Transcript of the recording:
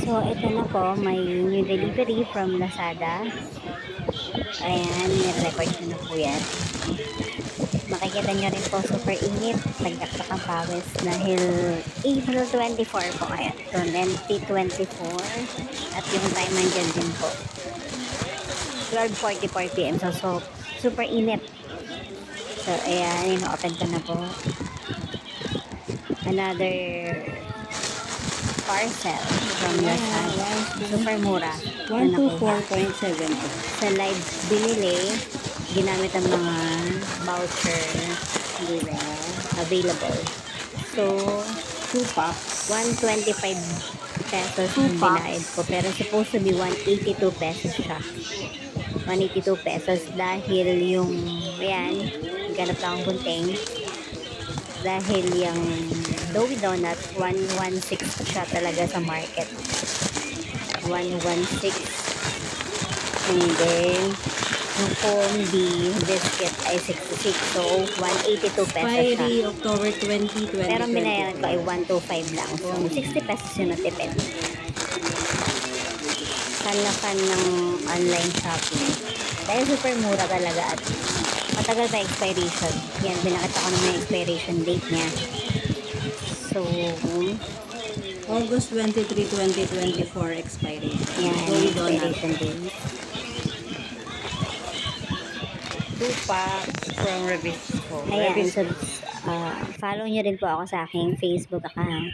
So, ito na po, may new delivery from Lazada. Ayan, nire-record ko na po yan. Makikita nyo rin po, super init. Nagdakdak ang pawis dahil April 24 po ngayon. 2024. At yung time nandyan din po. 12:44 PM. So, super init. So, ayan, in-open ko na po. Another parcel from Lazada. Super mura. 124.7. Sa live binili, ginamit ang mga voucher available. So, 2 packs. 125 pesos yung binayad ko. Pero supposed to be 182 pesos siya. 182 pesos dahil yung, ayan, ganap lang ang gunting. Dahil yung Doughy Donut, 116 siya talaga sa market. 116. And then, yung foam biscuit ay 66. So, 182 pesos siya. Expiry October 20, 2020. Pero binayaran ko ay 125 lang. So, 60 pesos yung natipid. Fan na fan ng online shopping. Dahil super mura talaga at matagal pa expiration. Yan, pinakita ko naman yung expiration date niya. So, August 23, 2024 expiry. yan, Doughy Donut. expiration date. 2 packs from Revisco. Ayan, so, follow nyo rin po ako sa aking Facebook account.